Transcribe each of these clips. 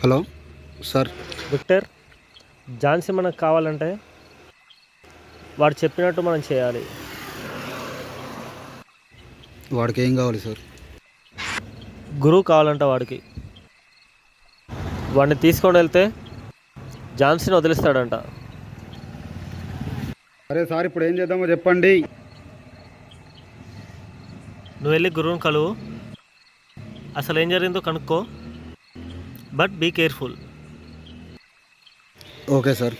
Hello sir. Victor, Jhansi మనకు కావాలంటే వాడు చెప్పినట్టు మనం చేయాలి. వాడికి ఏం కావాలి సార్? గురువు కావాలంట వాడికి. వాడిని తీసుకొని వెళ్తే ఝాన్సీని వదిలిస్తాడంట. అరే సార్, ఇప్పుడు ఏం చేద్దామో చెప్పండి. నువ్వు వెళ్ళి గురువుని కలువు, అసలు ఏం జరిగిందో కనుక్కో, but be careful. Okay sir.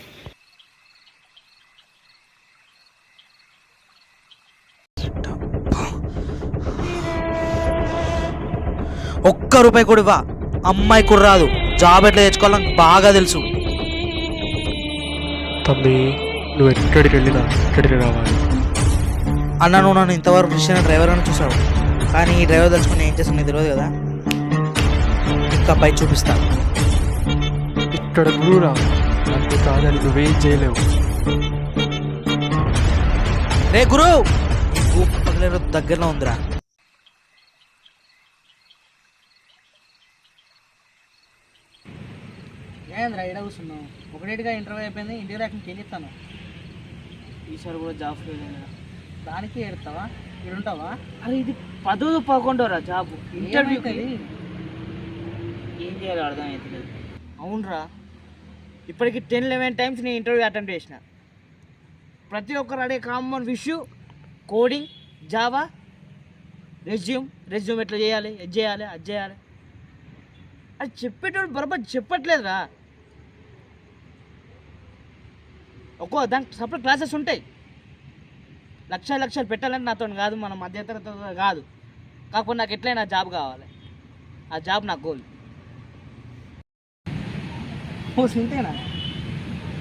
ఒక్క రూపాయి కూడా ఇవ్వ. అమ్మాయి కూడా రాదు. జాబ్ ఎట్లా తెచ్చుకోవాలని బాగా తెలుసు. తమ్మి, నువ్వు ఎక్కడికి వెళ్ళినా ఇక్కడికి రావాలి. అన్న, నువ్వు నన్ను ఇంతవరకు ఇచ్చిన డ్రైవర్ అని చూసావు, కానీ ఈ డ్రైవర్ తెలుసుకుని ఏం చేస్తాను తెలియదు కదా. ఇంకా పై చూపిస్తాను. ఇక్కడ గురువు రా, అంతే కాదని నువ్వేం చేయలేవు. రే గురు, దగ్గరలో ఉందిరా. ఏంద్రా ఇక్కడ కూర్చున్నావు? ఒకటిగా ఇంటర్వ్యూ అయిపోయింది, ఇంటికి రాకుండా వెళ్ళిస్తాను. ఈసారి కూడా జాబ్ ఫెయిల్ అయినా దానికి ఏడుతావా? ఇక్కడ ఉంటావా? అరే ఇది 10-11 రా జాబ్. ఇంటర్వ్యూకి ఏం చేయాలో అర్థమవుతుంది. అవునరా, ఇప్పటికి 10-11 టైమ్స్ నేను ఇంటర్వ్యూ అటెంప్ట్ చేసిన. ప్రతి ఒక్కరు అడిగే కామన్ విషయం కోడింగ్, జావా, రెజ్యూమ్ ఎట్లా చేయాలి, అది చేయాలి, అది చేయాలి. అది చెప్పేటోడు బరాబర్ చెప్పట్లేదురా. దానికి సపరేట్ క్లాసెస్ ఉంటాయి. లక్షలు పెట్టాలని నాతో కాదు, మన మధ్యతరగతి కాదు. కాకపోతే నాకు ఎట్లయినా జాబ్ కావాలి. ఆ జాబ్ నా గోల్. ఇంతేనా?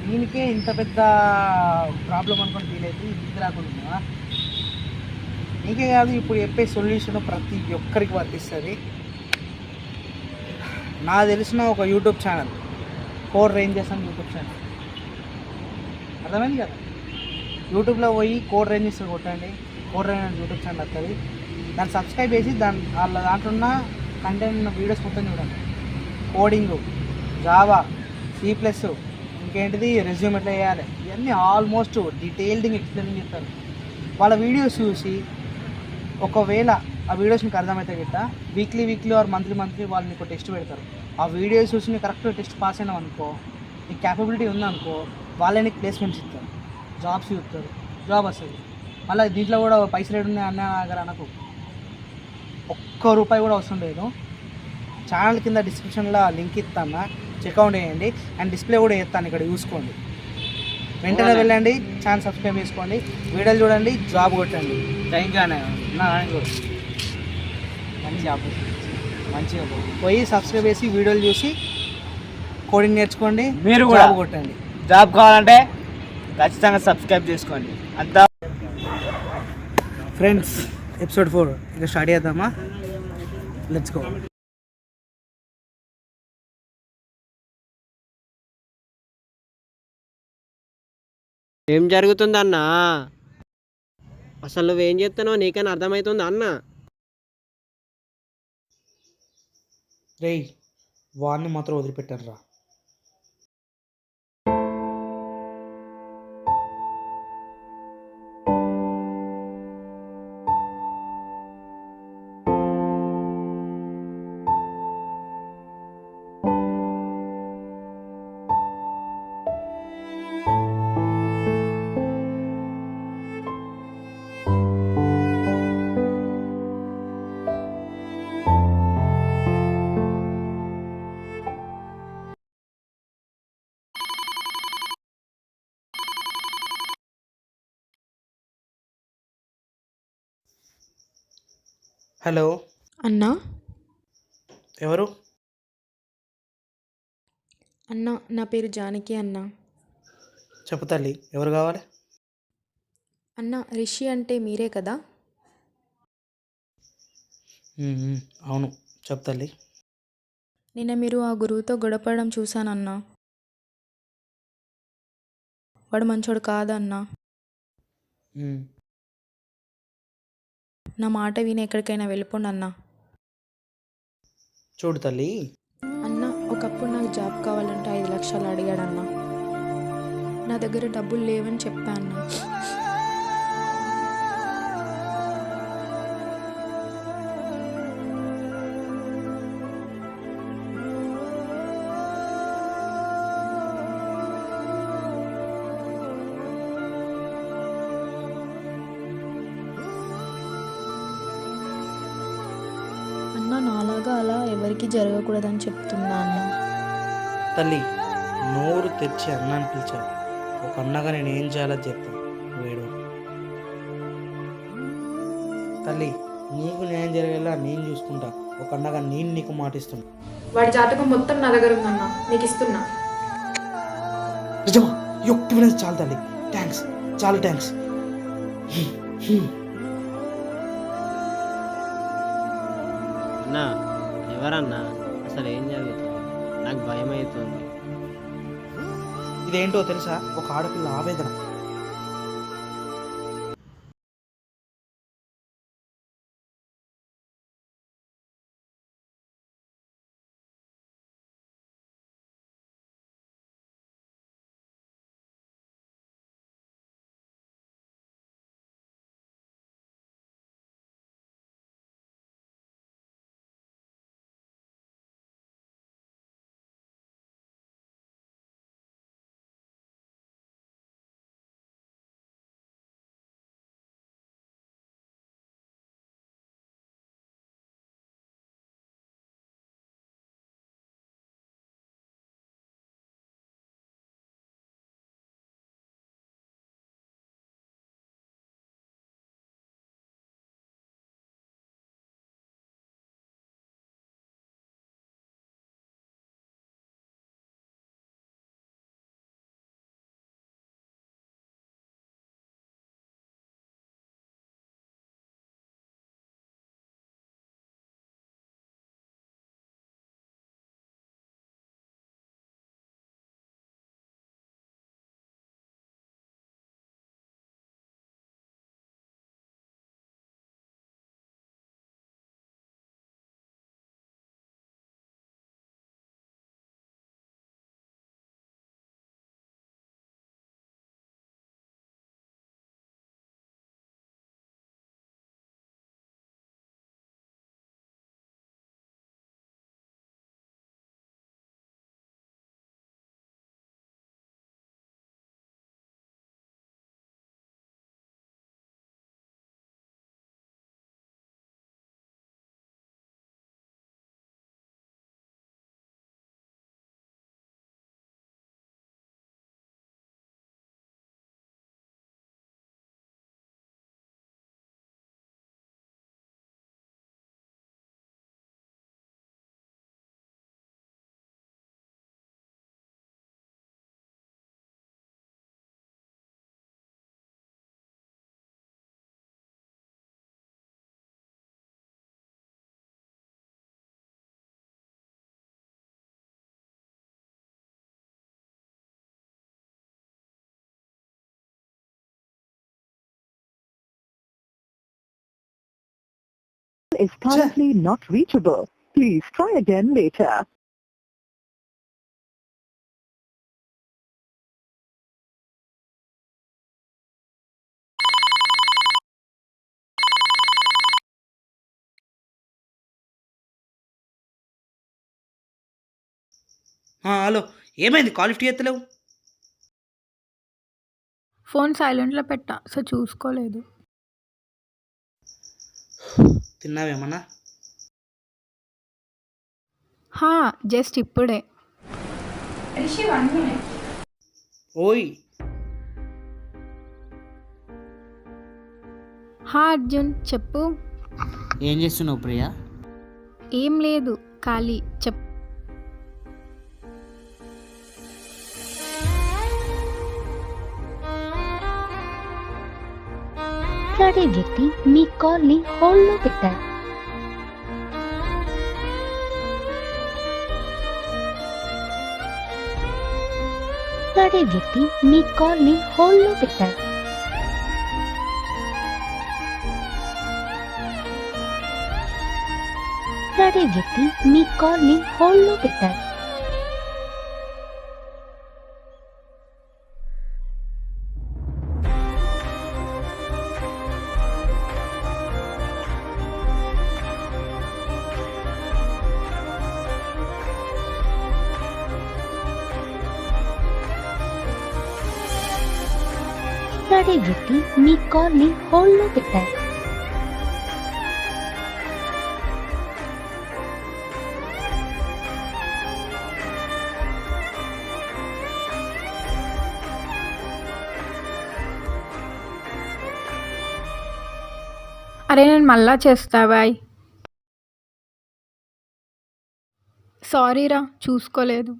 దీనికే ఇంత పెద్ద ప్రాబ్లం అనుకుని ఫీల్ అయితే ఇది రాకుండా నీకే కాదు, ఇప్పుడు చెప్పే సొల్యూషన్ ప్రతి ఒక్కరికి వర్తిస్తుంది. నాకు తెలిసిన ఒక యూట్యూబ్ ఛానల్, కోడ్ రేంజెస్ అని యూట్యూబ్ ఛానల్, అర్థమైంది కదా? యూట్యూబ్లో పోయి కోడ్ రేంజెస్ కొట్టండి, కోడ్ రేంజ్ అని యూట్యూబ్ ఛానల్ వస్తుంది. దాన్ని సబ్స్క్రైబ్ చేసి దాంట్లో ఉన్న కంటెంట్ వీడియోస్ మొత్తం చూడండి. కోడింగు, జావా, C++, ఇంకేంటిది రెజ్యూమ్ ఎట్లా చేయాలి, ఇవన్నీ ఆల్మోస్ట్ డీటెయిల్డ్గా ఎక్స్ప్లెయిన్ చేస్తారు. వాళ్ళ వీడియోస్ చూసి ఒకవేళ ఆ వీడియోస్ మీకు అర్థమైతే గిట్ట వీక్లీ ఆర్ మంత్లీ వాళ్ళు మీకు టెస్ట్ పెడతారు. ఆ వీడియోస్ చూసి నీకు కరెక్ట్ టెస్ట్ పాస్ అయినావు అనుకో, నీకు క్యాపబిలిటీ ఉందనుకో, వాళ్ళే నీకు ప్లేస్మెంట్స్ ఇస్తారు, జాబ్స్ ఇస్తారు, జాబ్ వస్తుంది. మళ్ళీ దీంట్లో కూడా పైసలు ఏడున్నాయి అన్న దగ్గర అనకు, ఒక్క రూపాయి కూడా అవసరం లేదు. ఛానల్ కింద డిస్క్రిప్షన్లో లింక్ ఇస్తాను, చెక్అవుట్ చేయండి. అండ్ డిస్ప్లే కూడా చేస్తాను, ఇక్కడ చూసుకోండి. వెంటనే వెళ్ళండి, ఛానల్ సబ్స్క్రైబ్ చేసుకోండి, వీడియోలు చూడండి, జాబ్ కొట్టండి. థ్యాంక్ యూ అన్న. మంచి జాబ్, మంచిగా పోయి సబ్స్క్రైబ్ చేసి వీడియోలు చూసి కోడింగ్ నేర్చుకోండి, మీరు కూడా జాబ్ కొట్టండి. జాబ్ కావాలంటే ఖచ్చితంగా సబ్స్క్రైబ్ చేసుకోండి. అంతా ఫ్రెండ్స్, ఎపిసోడ్ 4 ఇక స్టార్ట్ చేద్దామా? Let's go. ఏం జరుగుతుందన్నా? అసలు నువ్వేం చేస్తున్నావు నీకైనా అర్థమవుతుందా అన్న? రేయ్, వాడిని మాత్రం వదిలిపెట్టారా? హలో అన్నా. ఎవరు? అన్నా, నా పేరు జానకి అన్నా. చెప్పు తల్లి, ఎవరు కావాలి? అన్నా, రిషి అంటే మీరే కదా? అవును, చెప్పు తల్లి. నిన్న మీరు ఆ గురువుతో గొడవపడడం చూశానన్నా. వాడు మంచోడు కాదన్నా. నా మాట విని ఎక్కడికైనా వెళ్ళిపోండి అన్నా. చూడు తల్లి, అన్న, ఒకప్పుడు ఇప్పుడు నాకు జాబ్ కావాలంటే 5 లక్షలు అడిగాడన్న. నా దగ్గర డబ్బులు లేవని చెప్పాను. అన్న నాలాగా అలా ఎవరికి జరగకూడదని చెప్తున్నా అన్న. తల్లి, నోరు తెరిచి అన్నాన్ని పిలిచావు. ఒక అన్నగా నేను ఏం చేయాలో చెప్తాను, వేడు. తల్లి, నీకు న్యాయం జరిగేలా నేను చూసుకుంటా. ఒక అన్నగా నేను నీకు మాటిస్తున్నా. వాడి జాతకం మొత్తం నా దగ్గర ఉందన్న, నీకు ఇస్తున్నా. నిజమా? యొక్కి చాలు తల్లి, థ్యాంక్స్, చాలా థ్యాంక్స్. అన్నా ఎవరన్నా? అసలు ఏం జరుగుతుంది? నాకు భయం అవుతుంది. ఇదేంటో తెలుసా? ఒక ఆడపిల్ల ఆవేదన. is currently not reachable. Please try again later. Hello, ఏమైంది? కాల్ లిఫ్ట్ చేస్తలేవు? ఫోన్ సైలెంట్లో పెట్టా, సో చూసుకోలేదు. తిన్నావేమన్నా? జస్ట్ ఇప్పుడే. ఓయ్, అర్జున్ చెప్పు. ఏం చేస్తున్నావు ప్రియా? ఏం లేదు, ఖాళీ. చెప్పు. మాట్లాడే వ్యక్తి మీ కాల్ ని హోల్డ్ లో పెట్టారు. మాట్లాడే వ్యక్తి మీ కాల్ ని హోల్డ్ లో పెట్టారు. మాట్లాడే వ్యక్తి మీ కాల్ ని హోల్డ్ లో పెట్టారు. మాట్లాడే వ్యక్తి మీ కాల్ని హోల్డ్లో పెట్టారు. అరే నేను మళ్ళా చేస్తా బాయ్. సారీరా చూసుకోలేదు.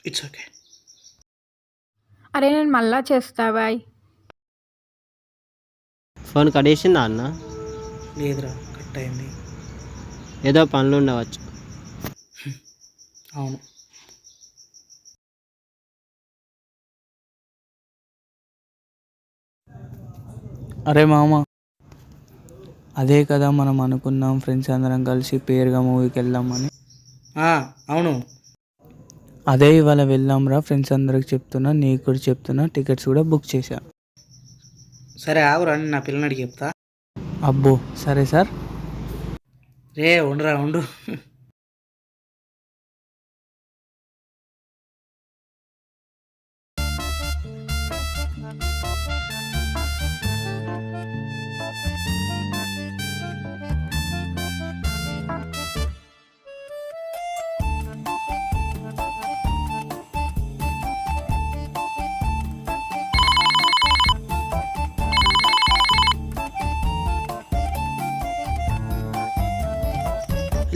It's okay. అరే నేను మళ్ళా చేస్తా బాయ్. ఫోన్ కడేసిందా అన్న? లేదురా, కట్ అయింది. ఏదో పనులు ఉండవచ్చు. అవును. అరే మామ, అదే కదా మనం అనుకున్నాం ఫ్రెండ్స్ అందరం కలిసి పేరుగా మూవీకి వెళ్దామని. అవును. అదే ఇవాళ వెళ్దాంరా, ఫ్రెండ్స్ అందరికి చెప్తున్నా, నీకు కూడా చెప్తున్నా, టికెట్స్ కూడా బుక్ చేశా. సరే ఆగురా, నా పిల్లని అడిగి చెప్తా. అబ్బో సరే సార్. రే ఉండురా ఉండు.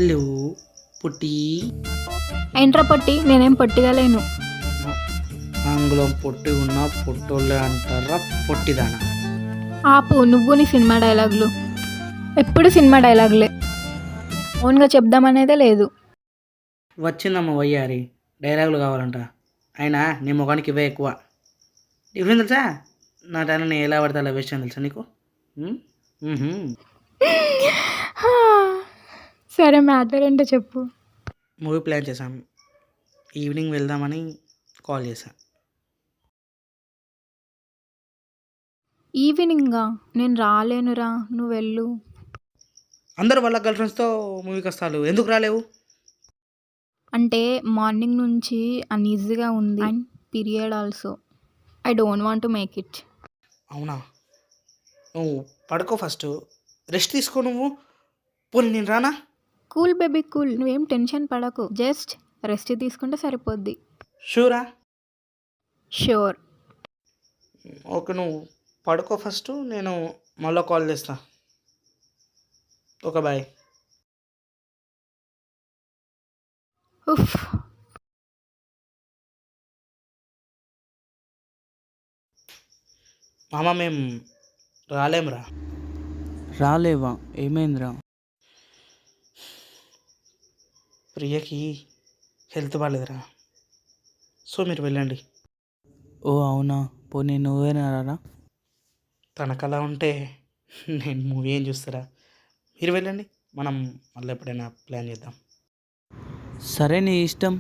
హలో పుట్టి. ఏంట్రా పొట్టి? నేనేం పొట్టిగా లేను. ఆంగ్లం పొట్టి ఉన్నా పొట్టోళ్ళే అంటారా పొట్టిదానా? ఆపు నువ్వు నీ సినిమా డైలాగులు. ఎప్పుడు సినిమా డైలాగులే, ఓన్గా చెప్దామనేదే లేదు. వచ్చిందమ్మ వయ్యారి, డైలాగులు కావాలంట. అయినా నీ ముఖానికి ఇవే ఎక్కువ. డిఫరెన్స్ తెలుసా? నా టైం నేను ఎలా పడితే అలా వేసాను తెలుసా నీకు? సరే మ్యాటర్ ఏంటో చెప్పు. మూవీ ప్లాన్ చేశాం, ఈవినింగ్ వెళ్దామని కాల్ చేశాను. ఈవినింగా? నేను రాలేనురా, నువ్వు వెళ్ళు. అందరూ వాళ్ళ గర్ల్ ఫ్రెండ్స్తో మూవీకి వస్తారు, ఎందుకు రాలేవు? అంటే మార్నింగ్ నుంచి అన్ఈజీగా ఉంది and period also. I don't want to make it. అవునా? నువ్వు పడుకో, ఫస్ట్ రెస్ట్ తీసుకో. నువ్వు పోనీ నేను రానా? కూల్ బేబీ కూల్, నువ్వేం టెన్షన్ పడకు, జస్ట్ రెస్ట్ తీసుకుంటే సరిపోద్ది. షూరా? షూర్. ఓకే, నువ్వు పడుకో ఫస్ట్, నేను మళ్ళీ కాల్ చేస్తా. Okay bye. ఉఫ్. మామ మేము రాలేంరా. రాలేవా? ఏమైందిరా? ప్రియకి హెల్త్ బాగాలేదురా, సో మీరు వెళ్ళండి. ఓ అవునా? పోనీ నువ్వేనా రా? తనకలా ఉంటే నేను మూవీ ఏం చూస్తారా? మీరు వెళ్ళండి, మనం మళ్ళీ ఎప్పుడైనా ప్లాన్ చేద్దాం. సరే నీ ఇష్టం.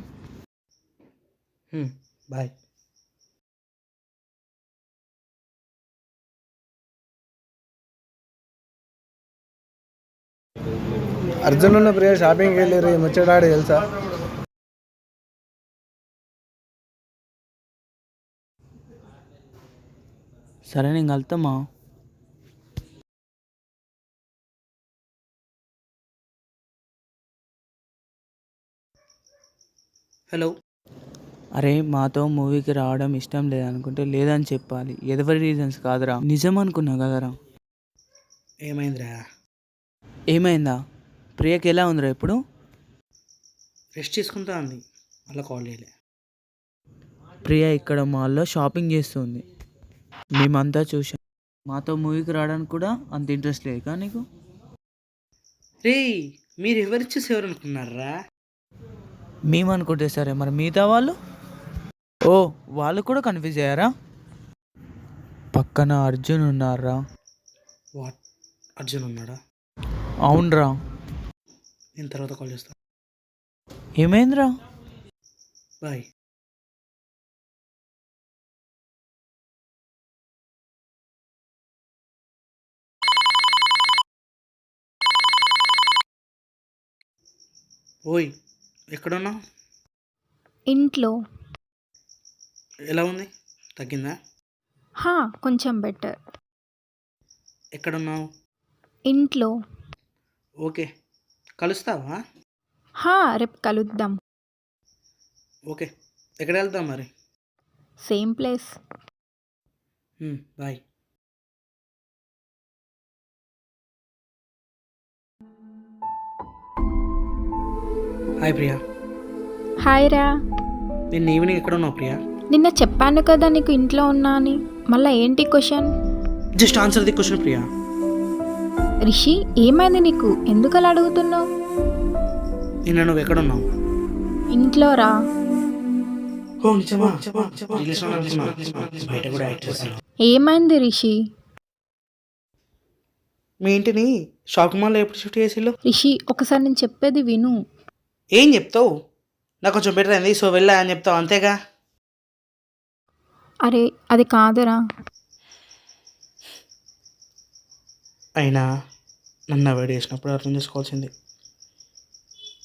బాయ్. అర్జున్ ఉన్న ప్రియ షాపింగ్కి వెళ్ళారు, ముచ్చటాడి తెలుసా? సరే నేను కలుతామా? హలో. అరే మాతో మూవీకి రావడం ఇష్టం లేదనుకుంటే లేదని చెప్పాలి, ఎవరి రీజన్స్ కాదురా. నిజం అనుకున్నా కదరా. ఏమైందిరా? ఏమైందా? ప్రియకి ఎలా ఉందిరా ఇప్పుడు? రెస్ట్ తీసుకుంటా అంది, మళ్ళీ కాల్ చేయలే. ప్రియ ఇక్కడ మాల్లో షాపింగ్ చేస్తుంది, మేమంతా చూసాం. మాతో మూవీకి రావడానికి కూడా అంత ఇంట్రెస్ట్ లేదు కానీ నీకు. రే మీరు ఎవరు చూసి ఎవరు అనుకున్నారా? మేము అనుకుంటే సరే, మరి మిగతా వాళ్ళు? ఓ వాళ్ళు కూడా కన్ఫ్యూజ్ అయ్యారా? పక్కన అర్జున్ ఉన్నారా? వాట్, అర్జున్ ఉన్నాడా? అవునరా. నేను తర్వాత కాల్ చేస్తాను. ఏమైందిరా? బాయ్. ఓయ్ ఎక్కడున్నావు? ఇంట్లో. ఎలా ఉంది? తగ్గిందా? హా, కొంచెం బెటర్. ఎక్కడున్నావు? ఇంట్లో. ఓకే, కలుస్తావా? హా, రేపు కలుద్దాం. ఓకే, ఎక్కడ వెళ్తాం మరి? Same place. Bye. Hi Priya. Hi రా. నిన్న ఈవినింగ్ ఎక్కడ ఉన్నావు ప్రియా? నిన్న చెప్పాను కదా నీకు ఇంట్లో ఉన్నా అని. మళ్ళీ ఏంటి question? Just answer the question Priya. Rishi, ఏమైంది నీకు? ఎందుకు అలా అడుగుతున్నావు? నిన్న నువ్వు ఎక్కడున్నావు? ఇంట్లో రా. బయట కూడా యాక్ట్ చేస్తాను. ఏమైంది రిషి? మీ ఇంటిని షాపింగ్ మాల్లో ఎప్పుడు షిఫ్ట్ చేసిల్లు? రిషి, ఒకసారి నేను చెప్పేది విను. ఏం చెప్తావు? నాకు కొంచెం బెటర్ అయింది, సో వెళ్ళా అని చెప్తావు అంతేగా. అరే అది కాదురా. అయినా నన్ను అవాయిడ్ చేసినప్పుడు అర్థం చేసుకోవాల్సింది.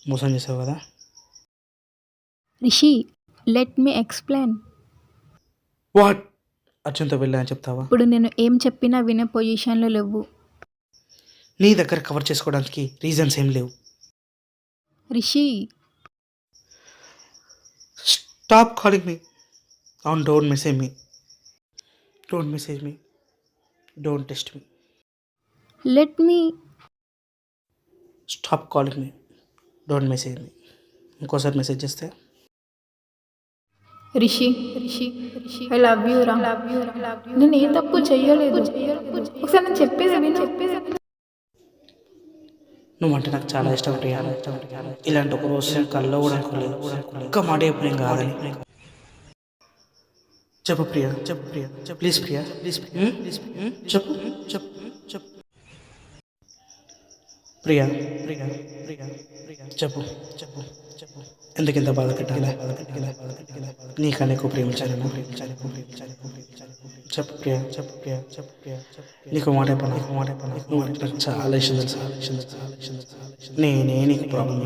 మోసం చేసావు కదా. Rishi, let me explain. What? అర్జున్తో వెళ్ళా అని చెప్తావా? ఇప్పుడు నేను ఏం చెప్పినా వినే పొజిషన్లో లేవు. నీ దగ్గర కవర్ చేసుకోవడానికి రీజన్స్ ఏం లేవు. Rishi, stop calling me. Don't message me. Don't message me. Don't test me. Let me. Stop calling me. Don't message me. ఇంకోసారి మెసేజ్ చేస్తే రిషి, ఐ లవ్ యూ రా. నేను ఏ తప్పు చెయ్యలేదు. ఒకసారి నేను చెప్పేది విను. నువ్వంటే నాకు చాలా ఇష్టం ప్రియా. ఇలాంటి ఒక రోజు కల్లో కూడా అనుకోలేదు. ఒక్క మాట ఎప్పుడు ఏం కాదని. చెప్పు ప్రియా, చెప్పు ప్రియా, ప్లీజ్ ప్రియా, ప్లీజ్ చెప్పు చెప్పు చెప్పు ప్రియా, ప్రియా, ప్రియా, ప్రియా, చెప్పు చెప్పు చెప్పు. ఎందుకు ఇంత బాధ పెట్టాలి? నీకన్నా ఎక్కువ ప్రేమించాను. చెప్పు ప్రియా, చెప్పు ప్రియా, చెప్పు ప్రియా, నీకు మాట పని, నీకు మాట పని. నువ్వు అంటే నాకు చాలా ఇష్టం తెలుసు. నేనే నీకు ప్రాబ్లం.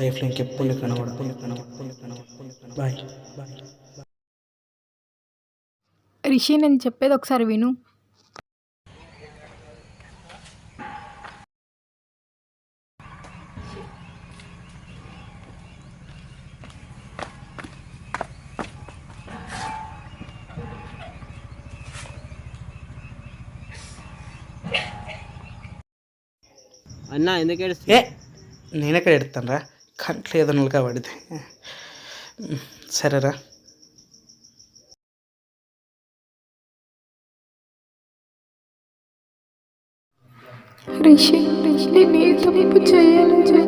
లైఫ్లో ఇంకెప్పుడు నీకు కనబడ. Bye bye. రిషి, నేను చెప్పేది ఒకసారి విను. అన్నా ఎందుకు ఏ నేనెక్కడ ఎడతాను రా, కంట్లో ఏదో నలుగా పడితే. సరేరా. రిషి, నేను ఏ తప్పు చేయలేదు.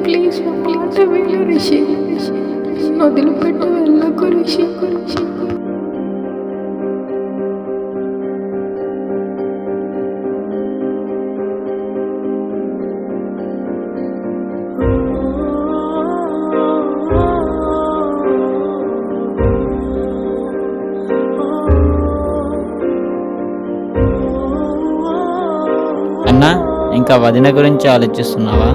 ప్లీజ్ నా మాట విను రిషి. వదిలిపెట్టి వెళ్ళకు రిషి. అన్నా, ఇంకా వదిన గురించి ఆలోచిస్తున్నావా?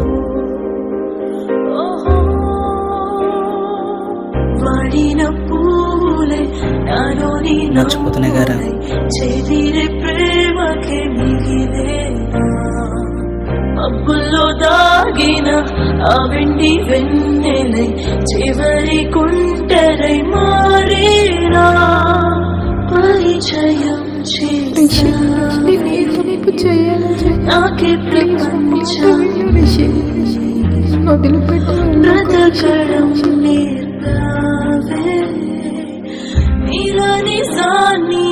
మర్చిపోతున్నాయి గారా. మబ్బుల్లో దాగిన ఆ వెండి వెన్నెలై చివరి కుంటరై మారేనా పరిచయం నాకే ప్రపంచం బ్రతకడం నేర్పావే నీలా నిజాన్ని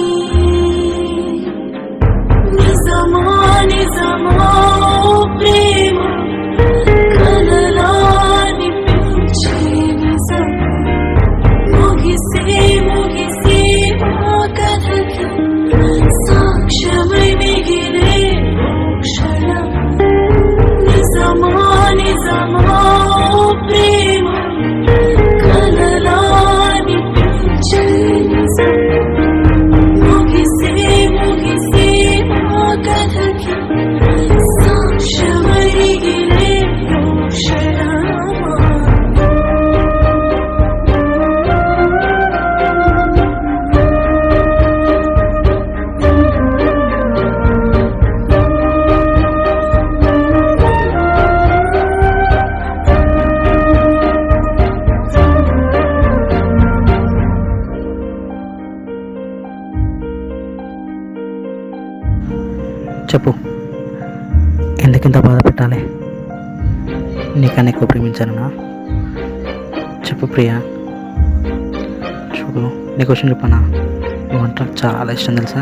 నిజమా నిజమా ప్రేమ కలలాని పెంచే నిజం ముగిసే ముగిసే మా కథకి సాక్ష్యమై మిగిలే క్షణం నిజమా నిజమా ప్రేమ చెప్పు, ఎందుకింత బాధ పెట్టాలి? నీకన్నా ఎక్కువ ప్రేమించాలనా? చెప్పు ప్రియా. చూడు, నీ క్వశ్చన్ చెప్పనా? నువ్వంటే చాలా ఇష్టం తెలుసా?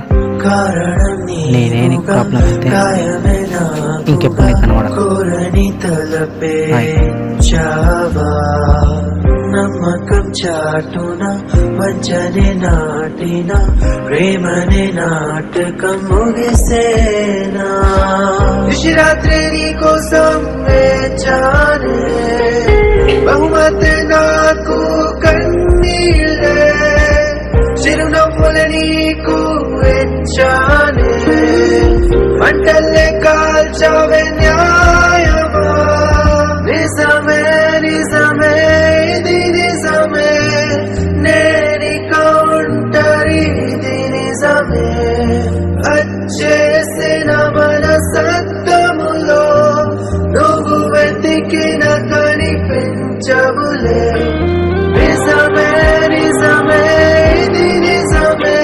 నేనే నీకు ప్రాబ్లం అయితే ఇంకెప్పుడు నీకు కనబడదు. నమ్మకం చాటున వంచని నాటిన ప్రేమని నాటకం ముగిసేనా రాత్రి నీ కోసం వేచానే బహుమతి నాకు కన్నీళ్ళే చిరునవ్వులు నీకు వెచ్చానే మంటల్లే కాల్చవే న్యాయమా నిజమే నిజమే ఇది నిజమే నేని కౌంటరి ఇది నిజమే వచ్చేసిన మన సత్తములో నువ్వు వెతికిన కనిపించవులే నిజమే నిజమే ఇది నిజమే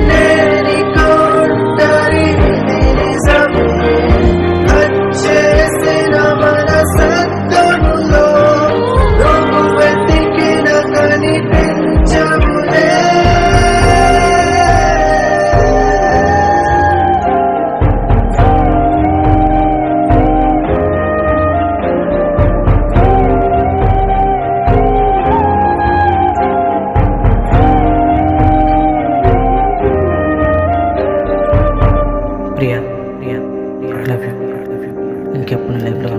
నేని కౌంటరి ఇది నిజమే వచ్చేసిన మన సత్తములో నువ్వు వెతికిన కనిపించవులే Priya, Priya, I love you. ఇంకెప్పుడు నా లైఫ్లో